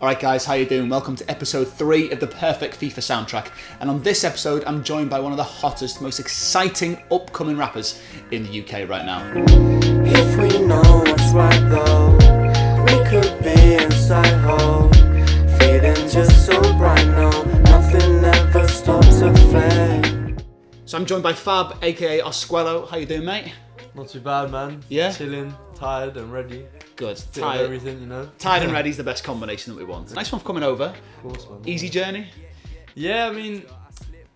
Alright guys, how you doing? Welcome to episode 3 of the Perfect FIFA Soundtrack. And on this episode, I'm joined by one of the hottest, most exciting upcoming rappers in the UK right now. If we know what's right though, we could be inside home, feeling just so bright now, nothing ever stops a flame. So I'm joined by Fab, aka Osquello. How you doing, mate? Not too bad, man. Yeah? Chilling, tired and ready. Good. Bit of everything, you know. Tired and ready is the best combination that we want. Nice one for coming over. Of course, man. Easy journey? Yeah, I mean,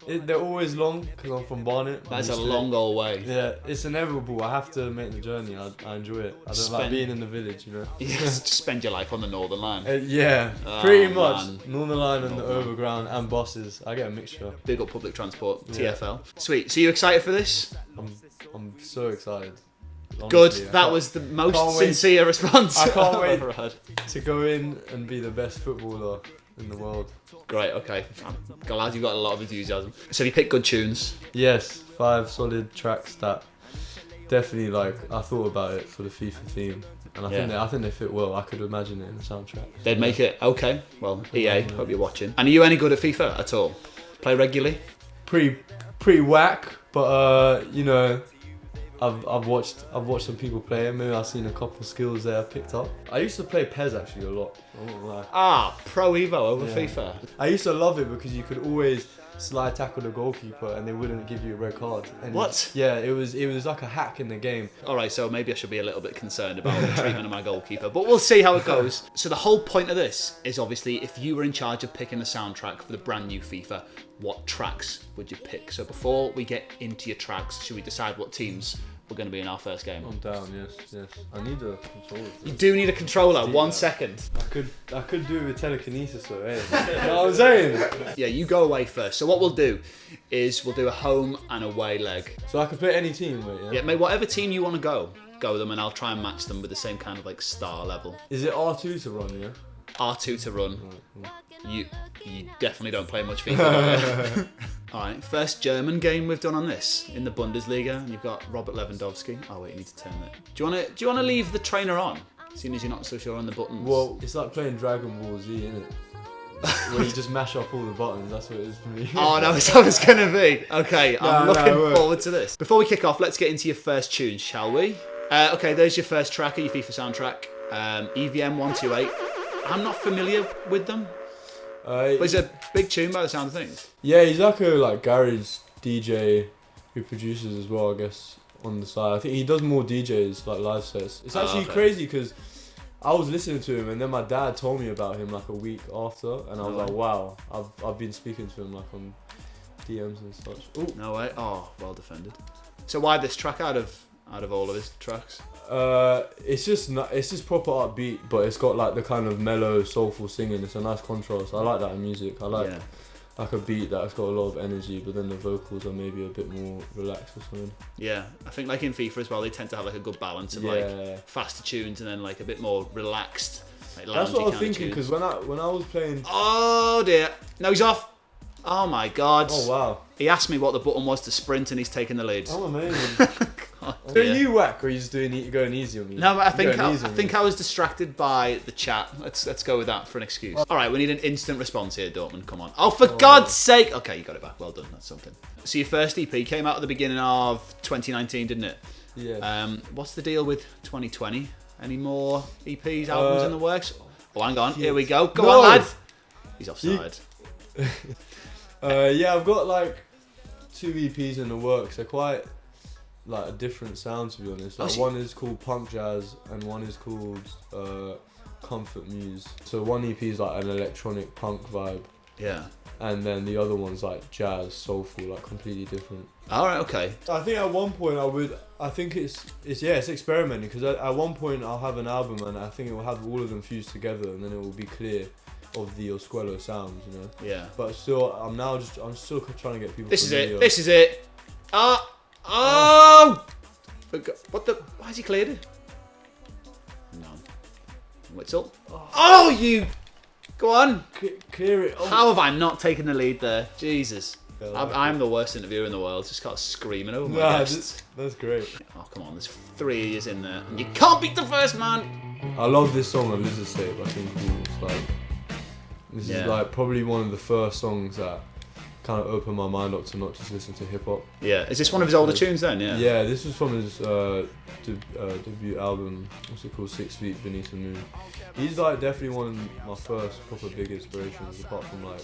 they're always long because I'm from Barnet. That's a long old way. Yeah, it's inevitable. I have to make the journey. I enjoy it. I don't like being in the village, you know. Yes, just spend your life on the Northern Line. Yeah, pretty much. Man. Northern Line and the Overground and buses. I get a mixture. Big up public transport, Yeah. TFL. Sweet. So you excited for this? I'm so excited. Good. Honestly, That was the most can't wait. sincere response I can't I've wait. ever heard. to go in and be the best footballer in the world. Great, okay. I'm glad you've got a lot of enthusiasm. So you picked good tunes. Yes, 5 solid tracks that definitely I thought about it for the FIFA theme, and I think they fit well. I could imagine it in the soundtrack. They'd make it okay. Well, EA, hope you're watching. And are you any good at FIFA at all? Play regularly? Pretty whack, but you know, I've watched some people play it. Maybe I've seen a couple skills there I picked up. I used to play PES actually a lot. I won't lie. Ah, Pro Evo over Yeah. FIFA. I used to love it because you could always slide tackle the goalkeeper and they wouldn't give you a red card. And What? Yeah, it was like a hack in the game. Alright, so maybe I should be a little bit concerned about the treatment of my goalkeeper, but we'll see how it goes. So the whole point of this is obviously if you were in charge of picking the soundtrack for the brand new FIFA, what tracks would you pick? So before we get into your tracks, should we decide what teams we're going to be in our first game? I'm down, yes. I need a controller. You do need a controller, Need 1 that. second. I could do it with telekinesis though, eh? You know what I'm saying? Yeah, you go away first. So what we'll do is we'll do a home and away leg. So I can play any team, wait, yeah? Yeah, mate, whatever team you want to go with them and I'll try and match them with the same kind of star level. Is it R2 to run, yeah? R2 to run. Right. You definitely don't play much FIFA. Alright, first German game we've done on this in the Bundesliga, and you've got Robert Lewandowski. Oh wait, you need to turn it. Do you wanna leave the trainer on? Seeing as you're not so sure on the buttons. Well, it's like playing Dragon Ball Z, innit? Where you just mash up all the buttons, that's what it is for me. Oh no, it's how it's gonna be. Okay, I'm No, looking forward to this. Before we kick off, let's get into your first tune, shall we? Okay, there's your first track of your FIFA soundtrack. EVM 128. I'm not familiar with them, but it's a big tune by the sound of things. Yeah, he's like a garage DJ who produces as well, I guess, on the side. I think he does more DJs, like live sets. It's actually okay. crazy because I was listening to him and then my dad told me about him like a week after, and I was like, wow, I've been speaking to him like on DMs and such. Ooh. No way. Oh, well defended. So why this track out of all of his tracks? It's just proper upbeat, but it's got like the kind of mellow, soulful singing. It's a nice contrast. I like that in music. I like a beat that's got a lot of energy, but then the vocals are maybe a bit more relaxed or something. Yeah, I think in FIFA as well, they tend to have a good balance of faster tunes and then a bit more relaxed, That's what I was kind of thinking tunes. because when I was playing. Oh dear! No, he's off. Oh my God! Oh wow! He asked me what the button was to sprint, and he's taking the lead. Oh amazing! God, Doing you whack, or are you just going easy on me? No, but I think I was distracted by the chat. Let's go with that for an excuse. All right, we need an instant response here, Dortmund. Come on! Oh, for God's sake! Okay, you got it back. Well done. That's something. So your first EP came out at the beginning of 2019, didn't it? Yeah. What's the deal with 2020? Any more EPs, albums in the works? Oh, hang on. Here we go. Go on, lad. He's offside. Yeah, I've got like 2 EPs in the works. They're quite like a different sound, to be honest. Like, one is called Punk Jazz and one is called Comfort Muse. So one EP is like an electronic punk vibe. Yeah. And then the other one's like jazz, soulful, like completely different. All right. Okay. I think at one point I think it's experimenting because at one point I'll have an album and I think it will have all of them fused together and then it will be clear of the Osquello sounds, you know. Yeah. But still, I'm still trying to get people. This familiar. is it. Oh! What the? Why has he cleared it? No. Whistle. Oh, you! Go on. Clear it. Oh. How have I not taken the lead there? Jesus. Yeah, I'm the worst interviewer in the world. Just got screaming over my guests. That's great. Oh, come on. There's 3 years in there. And you can't beat the first man. I love this song on Lizard Tape. I think it's like This Yeah. is like probably one of the first songs that kind of opened my mind up to not just listen to hip hop. Yeah. Is this one of his older tunes then? Yeah. Yeah, this was from his debut album. What's it called? 6 Feet Beneath the Moon. He's like definitely one of my first proper big inspirations, apart from like.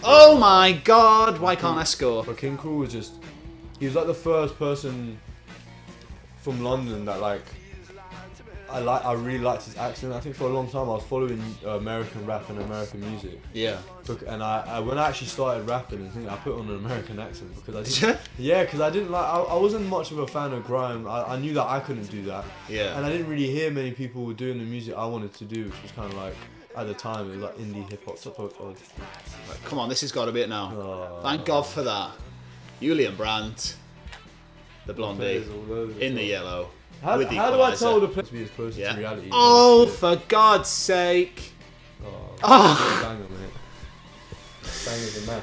Oh my God! Why can't I score? But King Krul was just. He was like the first person from London that like. I really liked his accent. I think for a long time I was following American rap and American music. Yeah. And I when I actually started rapping, I put on an American accent because I Did didn't. you? Yeah, because I didn't like. I wasn't much of a fan of grime. I knew that I couldn't do that. Yeah. And I didn't really hear many people doing the music I wanted to do, which was kind of like at the time it was like indie hip hop. Come on, this has got to be it now. Oh. Thank God for that. Julian Brandt, the blondie, in the yellow. How with do I equaliser. tell the place to be as close Yeah. to reality? Oh, for God's sake! Oh. Banger, mate. Bangers and mash.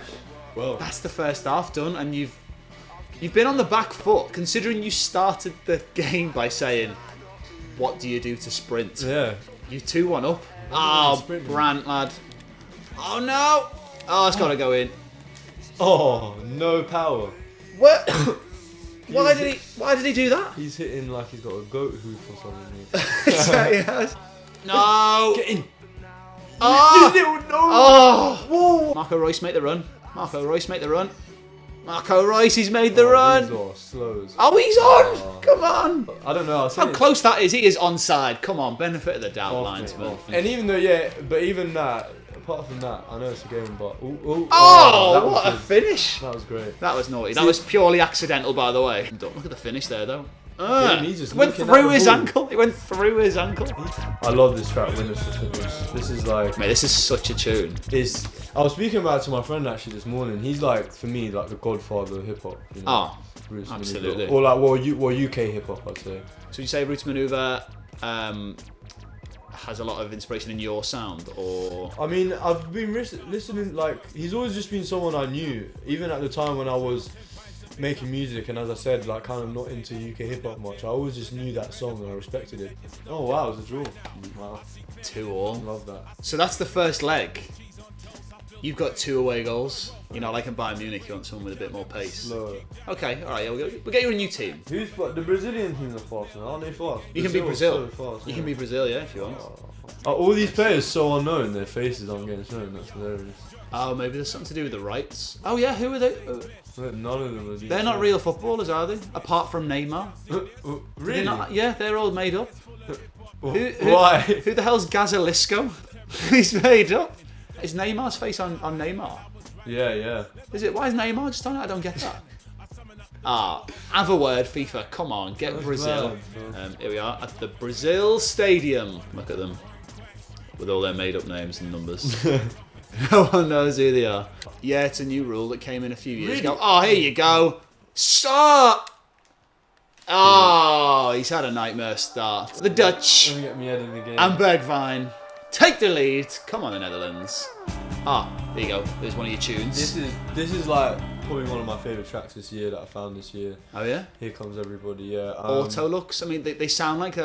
Well, That's the first half done, and you've been on the back foot, considering you started the game by saying, "What do you do to sprint?" yeah. You 2-1 up. do Oh, to sprint? Brandt, lad. Oh no! Oh, it's got to go in. Oh, no power. What? Why did he do that? He's hitting like he's got a goat hoof or something. Mate. No! Get in. Oh! You little no. Oh! Whoa. Marco Royce make the run. Marco Royce make the run. Marco Royce, he's made the run. These are slows. Oh, he's on! Come on! I don't know. I was How saying close that is. He is onside. Come on, benefit of the doubt, off, linesman. mate, off. And even though, but even that, apart from that, I know it's a game, but Oh, that was what a good. finish! That was great. That was naughty. That See- was purely accidental, by the way. Don't look at the finish there, though. he's just Went looking through at the his ball. ankle. It went through his ankle. I love this track, Winners for Fitness. This is like, Mate, this is such a tune. I was speaking about it to my friend actually this morning. He's like, for me, like the godfather of hip hop. You know? Oh, Roots absolutely. Maneuver. Or like, well, UK hip hop, I'd say. so you say Roots Maneuver has a lot of inspiration in your sound, or I mean, I've been listening, like, he's always just been someone I knew, even at the time when I was making music, and as I said, like, kind of not into UK hip hop much. I always just knew that song and I respected it. Oh wow, it was a draw. Wow, 2-2? love that. So that's the first leg. You've got 2 away goals. You're not like in Bayern Munich, you want someone with a bit more pace. Slower. Okay, alright, yeah, we'll get you a new team. Who's the Brazilian teams are fast now? Aren't they fast? You can be Brazil. So fast, You yeah. can be Brazil, yeah, if you want. Are all these players so unknown? Their faces aren't getting shown. That's hilarious. Oh, maybe there's something to do with the rights. Oh yeah, who are they? None of them are. They're not real footballers, are they? Apart from Neymar. Really? They're not, yeah, they're all made up. Why? Who the hell's Gazalisco? He's made up. Is Neymar's face on Neymar? Yeah. Is it? Why is Neymar just on it? I don't get that. Have a word, FIFA. Come on, get That's Brazil. bad, Here we are at the Brazil Stadium. Look at them with all their made-up names and numbers. No one knows who they are. Yeah, it's a new rule that came in a few years ago. Oh, here you go. Start. Oh, he's had a nightmare start. The Dutch Let me get me head in the game. and Bergwijn take the lead. Come on, the Netherlands. There you go. There's one of your tunes. This is like probably one of my favourite tracks this year that I found this year. Oh yeah. Here Comes Everybody. Yeah. Auto looks. I mean, they sound like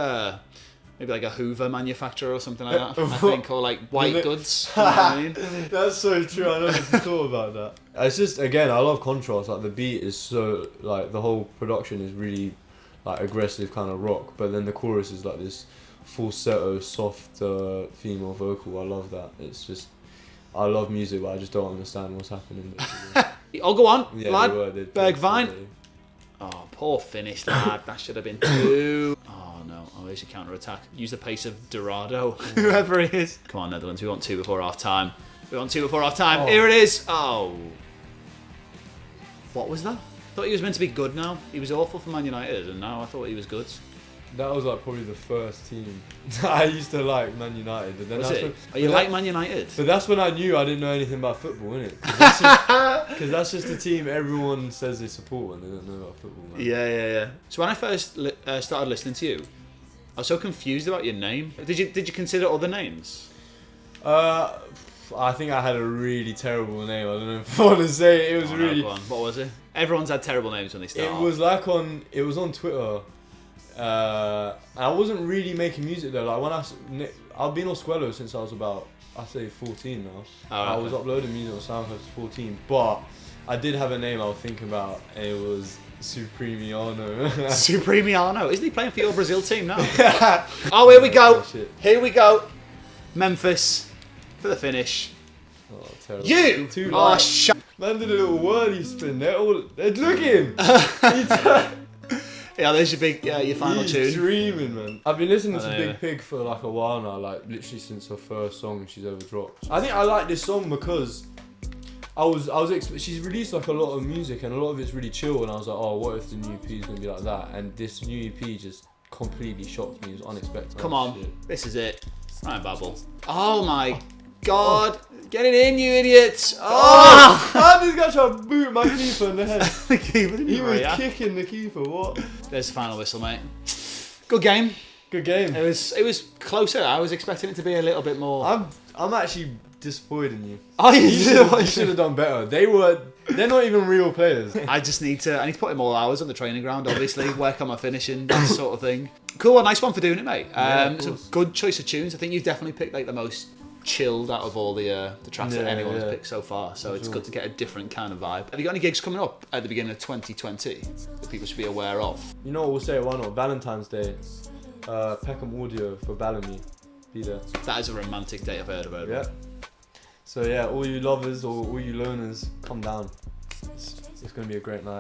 maybe like a Hoover manufacturer or something like that. I think, or like white goods. You know what I mean? That's so true. I never thought about that. It's just, again, I love contrast. Like the beat is so, like the whole production is really like aggressive kind of rock, but then the chorus is like this falsetto, soft female vocal. I love that. It's just, I love music, but I just don't understand what's happening. Oh, go on, Yeah, lad. they were, they- Bergwijn. Oh, poor finish, lad. That should have been 2. Oh no. Oh, there's your counter attack. Use the pace of Dorado, whoever he is. Come on, Netherlands. We want 2 before half time. We want 2 before half time. Oh. Here it is. Oh. What was that? I thought he was meant to be good now. He was awful for Man United, and now I thought he was good. That was like probably the first team I used to like, Man United. But then Was that's it? when, You like Man United? But that's when I knew I didn't know anything about football, innit? Because that's just the team everyone says they support when they don't know about football. Man. Yeah. So when I first started listening to you, I was so confused about your name. Did you consider other names? I think I had a really terrible name. I don't know if I want to say it. It was No, really. go on. What was it? Everyone's had terrible names when they start. It was like it was on Twitter. And I wasn't really making music though. Like when I've been Osquello since I was about, I say 14 now. I was uploading music on SoundCloud at 14, but I did have a name I was thinking about, and it was Supremiano. Supremiano. Isn't he playing for your Brazil team now? Oh, here we go. Here we go. Memphis for the finish. Oh, terrible. You! Too Oh, light. Man did a little whirly spin. Look at him. Yeah, there's your big, your final He's tune. dreaming, man. I've been listening to know. Big Pig for like a while now, like literally since her first song she's ever dropped. I think I like this song because she's released like a lot of music and a lot of it's really chill, and I was like, oh, what if the new EP is gonna be like that? And this new EP just completely shocked me. It was unexpected. Come on, this is it. Ryan Babel. Oh my God. Get it in, you idiots! Oh! How did this guy try to boot my keeper in the head? The keeper didn't He was react. kicking the keeper. What? There's the final whistle, mate. Good game. Good game. It was closer. I was expecting it to be a little bit more. I'm actually disappointed in you. Oh, you You should have done better. They're not even real players. I need to put in more hours on the training ground, obviously, work on my finishing, that sort of thing. Cool, well, nice one for doing it, mate. Of So course. good choice of tunes. I think you've definitely picked like the most chilled out of all the tracks that Yeah, anyone's yeah. picked so far. So it's sure. good to get a different kind of vibe. Have you got any gigs coming up at the beginning of 2020 that people should be aware of? You know what we'll say? Why not? Valentine's Day. Peckham Audio for Ballamy. Be there. That is a romantic date I've heard about. Yeah. So yeah, all you lovers or all you loners, come down. It's gonna be a great night.